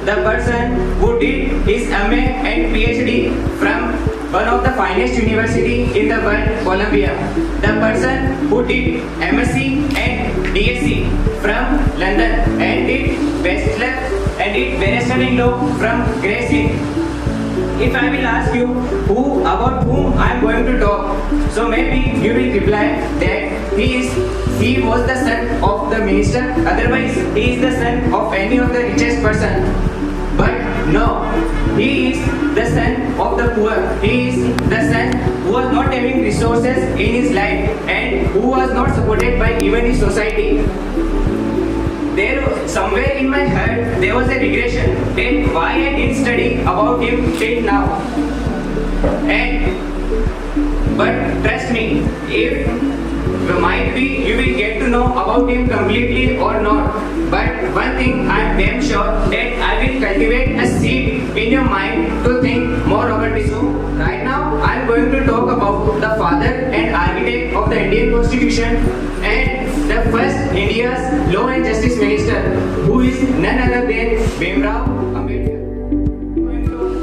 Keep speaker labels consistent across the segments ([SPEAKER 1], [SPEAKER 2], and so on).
[SPEAKER 1] the person who did his MA and PhD from one of the finest university in the world, Columbia. The person who did MSc and DSc from London and did Bachelor and did Barrister in Law from Grace Inn. If I will ask you about whom I am going to talk, so maybe you will reply that he was the son of the minister, otherwise he is the son of any of the richest person. But no, he is the son of the poor. He is the son who was not having resources in his life and who was not supported by even his society. There, somewhere in my heart, there was a regression that why I didn't study about him till now. But trust me, if might be you will get to know about him completely or not. But one thing I am damn sure that I will cultivate a seed in your mind to think more about this. So right now I am going to talk about the father and architect of the Indian Constitution and the first India's Law and Justice Minister, who is none other than Bhimrao Ambedkar.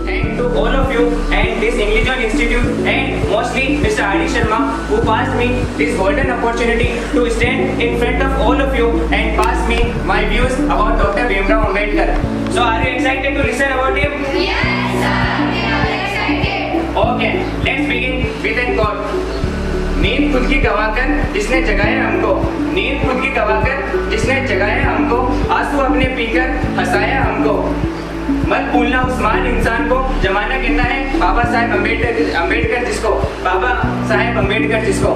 [SPEAKER 1] Thank to all of you and this English Zone Institute and mostly Mr. R.D. Sharma, who passed me this golden opportunity to stand in front of all of you and pass me my views about Dr. Bhimrao Ambedkar. So are you excited to listen about him?
[SPEAKER 2] Yes, sir, we are excited.
[SPEAKER 1] Okay, let's begin with a quote. नींद खुद की गवाकर जिसने जगाया हमको, नींद खुद की गवाकर जिसने जगाया हमको, आंसू अपने पीकर हंसाया हमको, मत भूलना उस महान इंसान को, जमाना कहता है बाबा साहेब अम्बेडकर जिसको, बाबा साहेब अम्बेडकर जिसको.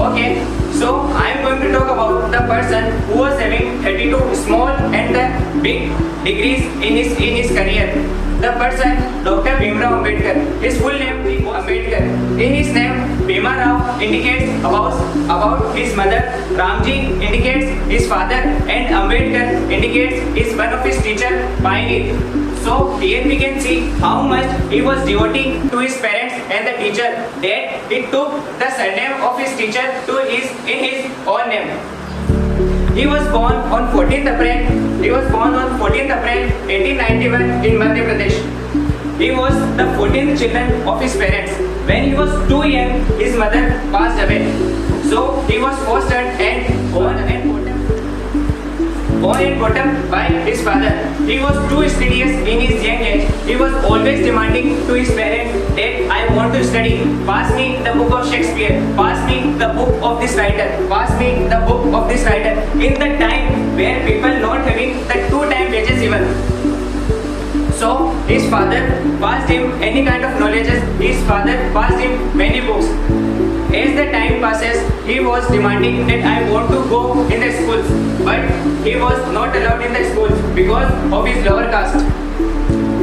[SPEAKER 1] Okay, so I am going to talk about the person who was having 32 small and the big degrees in his career. The person, Dr. Bhimrao Ambedkar. His full name is Ambedkar. In his name, Bhima Rao indicates about his mother, Ramji indicates his father, and Ambedkar indicates is one of his teacher, Pioneer. So here we can see how much he was devoting to his parents and the teacher that he took the surname of his teacher in his own name. He was born on 14th April 1891 in Madhya Pradesh. He was the 14th child of his parents. When he was 2 years, his mother passed away. So he was fostered and born and brought up by his father. He was too studious in his young age. He was always demanding to his parents that I want to study. Pass me the book of Shakespeare. Pass me the book of this writer. Pass me the book of this writer. In the time where people not having the 2 time pages even. So his father passed him any kind of knowledge. His father passed him many books. As the time passes, he was demanding that I want to go in the schools, but he was not allowed in the schools because of his lower caste.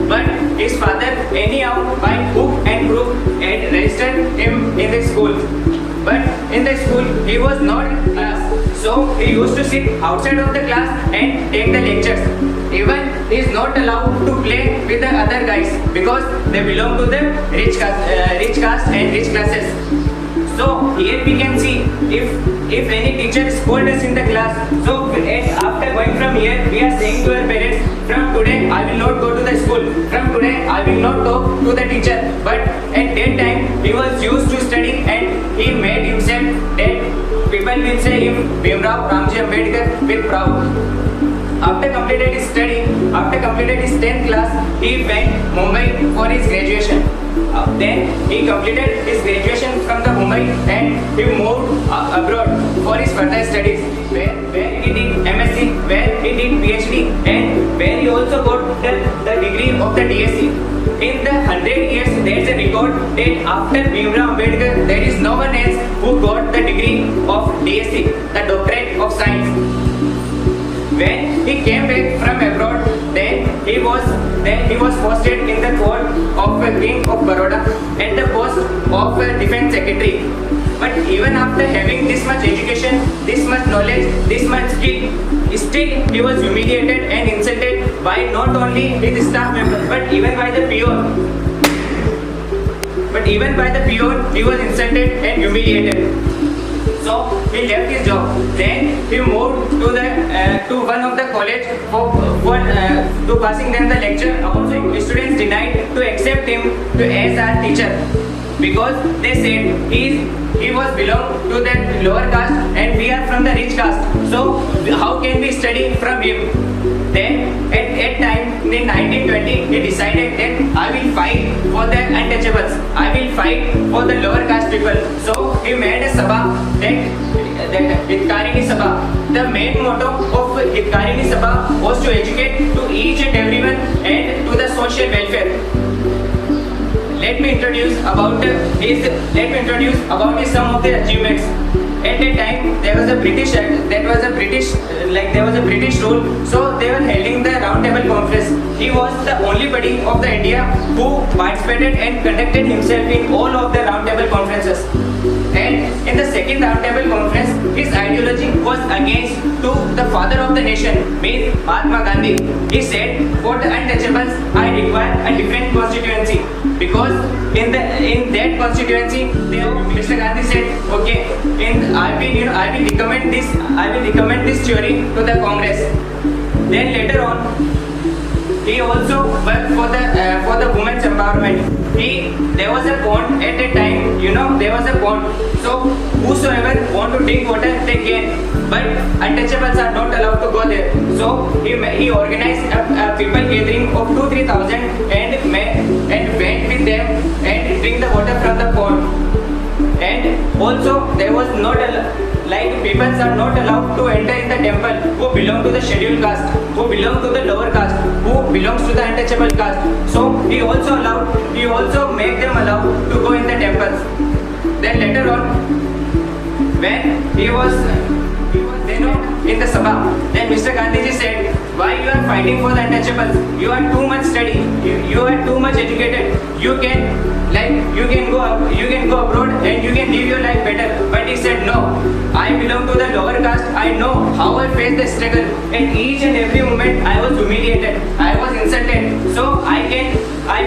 [SPEAKER 1] But his father anyhow by hook and crook had registered him in the school. But in the school he was not in class, so he used to sit outside of the class and take the lectures. Even he is not allowed to play with the other guys because they belong to the rich caste and rich classes. So here we can see if any teacher scold us in the class, so after going from here we are saying to our parents, from today I will not go to the school, from today I will not talk to the teacher. But at that time he was used to study and he made himself that people will say him Bhimrao Ramji Ambedkar with proud. After completed his study, after completed his 10th class, he went Mumbai for his graduation. Then he completed his graduation from the Mumbai and he moved abroad for his further studies, where he did MSc, where he did PhD, and where he also got the degree of the DSc. In the 100 years, there is a record that after Bhimrao Ambedkar, there is no one else who got the degree of DSc, the Doctorate of Science. When he came back from abroad, then he was posted in the court of the King of Baroda at the post of Defence Secretary. But even after having this much education, this much knowledge, this much skill, still he was humiliated and insulted by not only his staff members but even by the peon. He was insulted and humiliated. So he left his job. Then he moved to one of the college for to passing them the lecture. Also, students denied to accept him as our teacher because they said he was belong to the lower caste and we are from the rich caste. So how can we study from him? Then at time in 1920 he decided that I will fight for the untouchables. I will fight for the lower caste people. So he made a sabha that Hitkarini Sabha. The main motto of Hitkarini Sabha was to educate to each and everyone and to the social welfare. Let me introduce about his some of the achievements. At that time, there was a British rule, so they were holding the round table conference. He was the only body of the India who participated and conducted himself in all of the round table conferences. And in the second round table conference, his ideology was against to the father of the nation, means Mahatma Gandhi. He said, for the untouchables, I require a different constituency because in that constituency, Mr. Gandhi said, okay, I will recommend this theory to the Congress. Then later on, he also worked for the women's empowerment. There was a pond at that time, there was a pond. So whosoever want to drink water, they can. But untouchables are not allowed to go there. So he organized a people gathering of 2,000-3,000 and went with them and drink the water from the pond. And also there was not people are not allowed to enter in the temple who belong to the scheduled caste, who belong to the lower caste, who belongs to the untouchable caste. So he also make them allowed to go in the temples. Then later on, when he was in the Sabha, then Mr. Gandhiji said, why you are fighting for the untouchables? You are too much study, you are too much educated. You can go abroad and you can live your life better. But he said, no, I belong to the lower caste. I know how I faced the struggle. At each and every moment I was humiliated, I was insulted. So I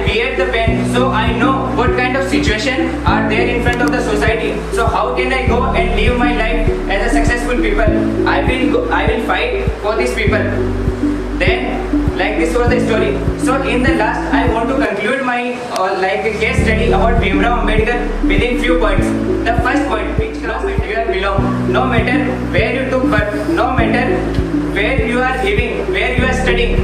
[SPEAKER 1] bear the pain. So I know what kind of situation are there in front of the society. So how can I go and live my life as a successful people? I will fight for these people. Then, this was the story. So in the last, I want to conclude my case study about Bhimrao Ambedkar within few points. The first point, which class you belong, no matter where you took birth, no matter where you are living, where you are studying.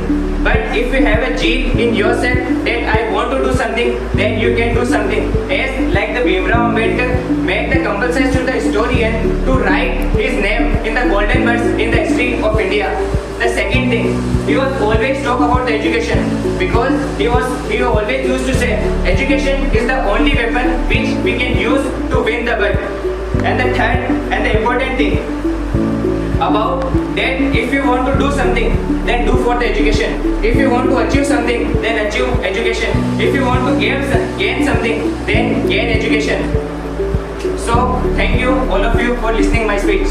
[SPEAKER 1] But if you have a zeal in yourself that I want to do something, then you can do something. As like the Bhimrao Ambedkar made the compulsion to the historian to write his name in the golden words in the history of India. The second thing, he was always talk about the education because he always used to say education is the only weapon which we can use to win the world. And the third and the important thing about that, if you want to do something, then do for the education. If you want to achieve something, then achieve education. If you want to gain something, then gain education. So thank you all of you for listening my speech.